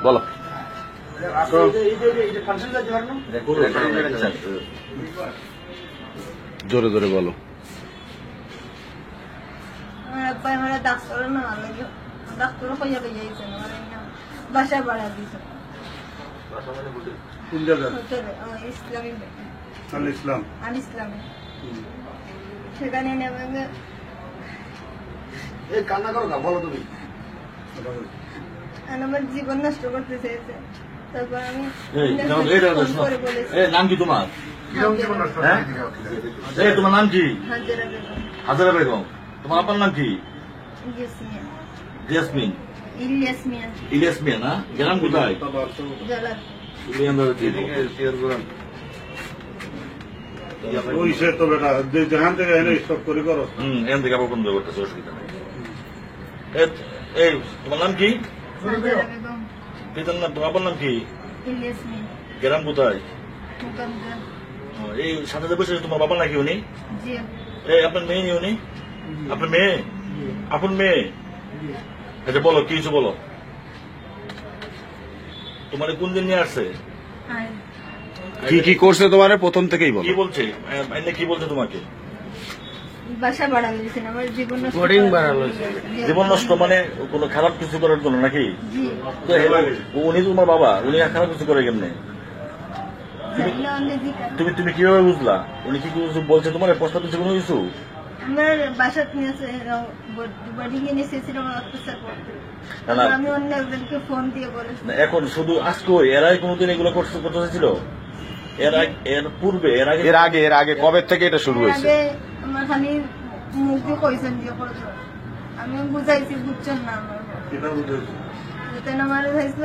বলো জোরে জোরে বলো। বাসা ভাড়া দিয়েছে ইসলামে সেখানে নেমে কান্না করো না, বলো তুমি। আমার জীবন নষ্ট করতে চেয়েছে। তারপর আমি নাম কি তোমার? তোমার নাম কি? হাজারা বেগম। তোমার আপনার নাম কি? জেসমিন। ইলিয়াস মিয়া না? গ্রাম কোথায়? এখান থেকে আবার বন্ধ করতেছে, অসুবিধা নেই। এই তোমার নাম কি? পিতার নাম, তোমার নাম কি? গ্রাম কোথায়? এই সাথে বসে তোমার বাবা নাকি উনি? এই আপনার মেয়ে উনি? আপনার মেয়ে? আপনার মেয়ে? আচ্ছা বলো, কি কিছু বলো। তোমার কোন দিন নিয়ে আসছে? কি কি করছে তোমার প্রথম থেকেই বলো। কি বলছে? কি বলছে তোমাকে? বাসা ভাড়া দিয়েছেন, আমার জীবন নষ্ট। জীবন নষ্ট মানে কোনো খারাপ কিছু করার জন্য নাকি? উনি তোমার বাবা, উনি খারাপ কিছু করে কেমনে? তুমি তুমি কিভাবে বুঝলা? উনি কি কিছু বলছে তোমার? প্রস্তাব দিচ্ছে কোনো কিছু? আমার বাসা আমি অন্য একজনকে ফোন দিয়ে বলেছি। এখন শুধু আজকে এরাই কোনোদিন এগুলো করতে চাইছিল? এর পূর্বে এর আগে কবে থেকে এটা শুরু হয়েছে? আমার খালি মুখ দিয়ে কইছেন দিয়ে করছো, আমি বুঝাইছি, বুঝছেন না। আমার আমার চাইছিল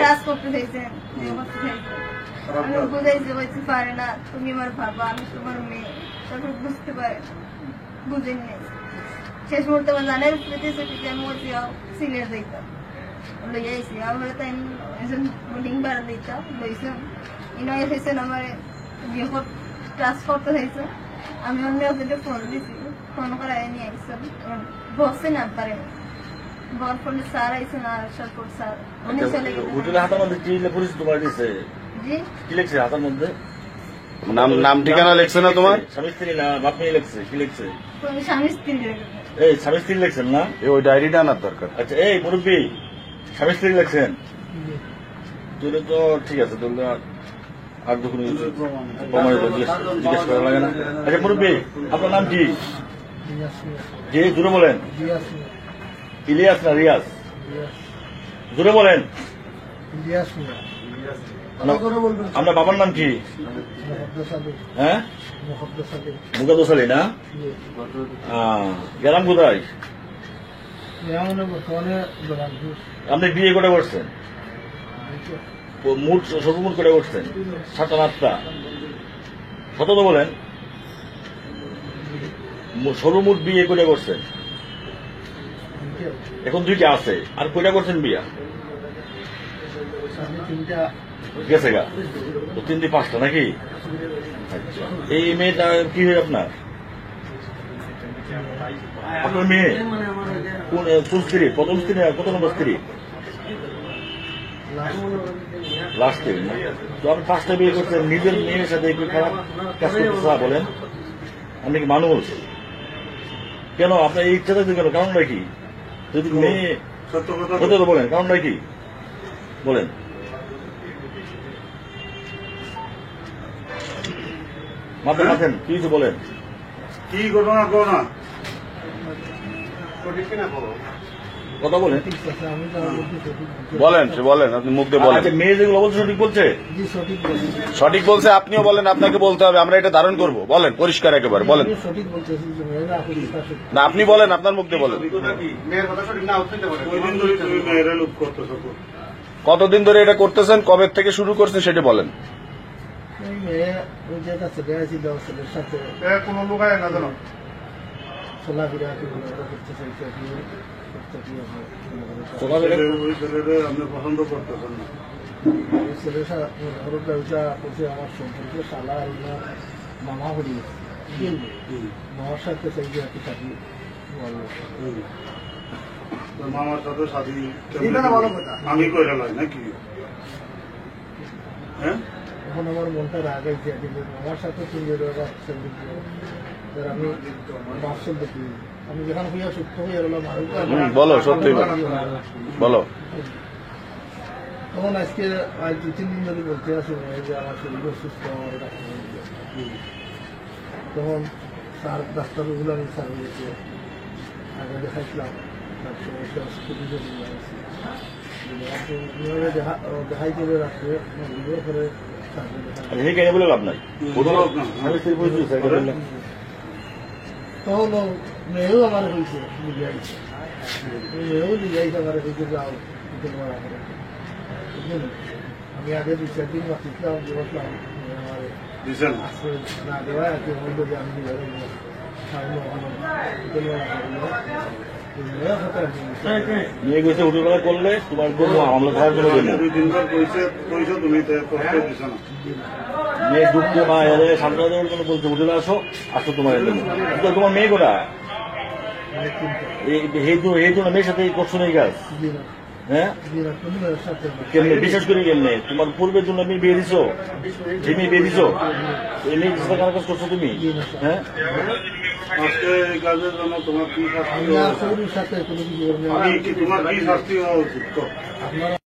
কাজ করতে চাইছেন, আমি বুঝাইছি, বলছি পারে না, তুমি আমার বাবা, আমি তোমার মেয়ে। তারপর বুঝতে পারে, বুঝেন নেই। শেষ মুহূর্তে আমার জানের আমি বলছি সিরিয়াস দিতাম লই আইসি আমার তাই বোর্ডিং ভাড়া দিতাম লইছেন ইনয় হয়েছেন আমার বিয়ে ক্লাস করতে হয়েছে। আমি অন্য ওদের ফোন দিছি, ফোন করাই নিয়ে আইসেন, বসে না পারে বল ফোনে স্যার আইসেন, আর সারপর স্যার উনি চলে গেলেন। হাতের মধ্যে কি পরিচিত তোমার দিচ্ছে? জি কি লিখছে হাতের মধ্যে? নাম ঠিকানা লিখছে না তোমার? স্বামী স্ত্রী না বাপ মেয়ে লিখছে? কি লিখছে? স্বামী স্ত্রী। এই স্বামী স্ত্রী লিখছেন না? ওই ডায়েরিটা আনার দরকার। আচ্ছা এই মুরব্বী, স্বামী স্ত্রী লিখছেন? তুলে তো ঠিক আছে, তুলে আর যখন জিজ্ঞেস করা লাগে না। আচ্ছা মুরব্বী, আপনার নাম কি? জি জুড়ে বলেন। ইলিয়াস না রিয়াজ? জুড়ে বলেন। আপনার বাবার নাম কি? হ্যাঁ মুকাদ্দাস আলী না? গ্রাম কোথায়? আপনি বিয়ে করে করছেন? সর্বমোট করে করছেন 7টা 8টা? কত তো বলেন? সর্বমোট বিয়ে করে করছেন? এখন 2টা আছে, আর কয়টা করছেন বিয়া? গেছে গা তো 3 5টা নাকি? আচ্ছা এই মেয়েটা কি হয় আপনার? আপনার মেয়ে কোন স্ত্রী? প্রথম স্ত্রী না কত নম্বর স্ত্রী? লাস্ট স্ত্রী। তো আপনি 5টা বিয়ে করছেন, নিজের মেয়ের সাথে একটু খারাপ কাজ করতে বলেন? আপনি কি মানুষ? কেন আপনার এই ইচ্ছা থাকছে কেন? কারণটা কি? যদি মেয়ে সত্য কথা বলেন, কারণটা কি বলেন? মাথা মাথেন কি কিছু বলেন? কি ঘটনা করো না, কথা বলেন। বলেন, সে বলেন, আপনি মুখ দিয়ে বলেন। মেয়ে যেগুলো বলছে সঠিক বলছে? সঠিক বলছে, আপনিও বলেন, আপনাকে বলতে হবে, আমরা এটা ধারণ করবো। বলেন পরিষ্কার একেবারে বলেন না, আপনি বলেন, আপনার মুখ দিয়ে বলেন। কতদিন ধরে এটা করতেছেন, কবে থেকে শুরু করছেন সেটা বলেন। কোনো লোকায় না জানো আপনি পছন্দ করতেছেন না? আমার সম্পর্কে সালা মামা হরি মামার সাথে চাই থাকি তোর মামার সাথে শাদি এটা না ভালো কথা। আমি কইরা লয় নাকি? হ্যাঁ এখন আমার মনটা রাগাইছে কিন্তু আমার সাথে সুন্দর আমি বাসল দেখি আমি যেখানে হইয়া সুস্থ হয়ে এলাম বলো, সত্যি বলো। বলো। তখন আজকে আজ 2-3 দিন ধরে বলতে আসুন যে আমার শরীর অসুস্থ আমার ডাক্তার বলছে। তখন স্যার ডাক্তারগুলো আমি স্যার বলেছে আগে দেখাইছিলাম তার সমস্যা খুবই জরুরি আছে দেখাই চলে রাখছে ভিডিও করে স্যারকে দেখাই এই কেন বলে লাভ নাই। স্বামী স্ত্রী পরিচয় স্যার এটা বললেন। তখন মেয়েও আমার হয়েছে লিগাইছে মেয়েও লিগাইছে আমার হয়েছে যাও তোমার করে বুঝলেন আমি আগে 2-4 দিন বাঁচিছিলাম যে বসলাম আমার দিছেন আসলে না দেওয়া আছে বললো যে আমি লিগাই মেয়ে গেছে হোটেলবেলা করলে তোমার জন্য হামলা খাওয়ার জন্য দেবো। 2 দিন পর কইছো তুমি তো কষ্ট দিছ না। মেয়ে দুঃখ মা এলে সান্ত্বনা দেওয়ার জন্য বলছে হোটেলে আসো আসো তোমার দেবো। কিন্তু তোমার মেয়ে কোটা এই জন্য মেয়ের সাথে করছো না এই কাজ। হ্যাঁ কেমনে বিশেষ করে কেমনে তোমার পূর্বের জন্য আমি বিয়ে দিছো যে মেয়ে বিয়ে দিছো এই মেয়ে সাথে কার কাজ করছো তুমি? হ্যাঁ আজকে এই কাজের জন্য তোমার কি শাস্তি আমি হওয়া আর উচিত? শরীরের সাথে কোনো কিছু আমি কি তোমার কি শাস্তি হওয়া উচিত? আপনারা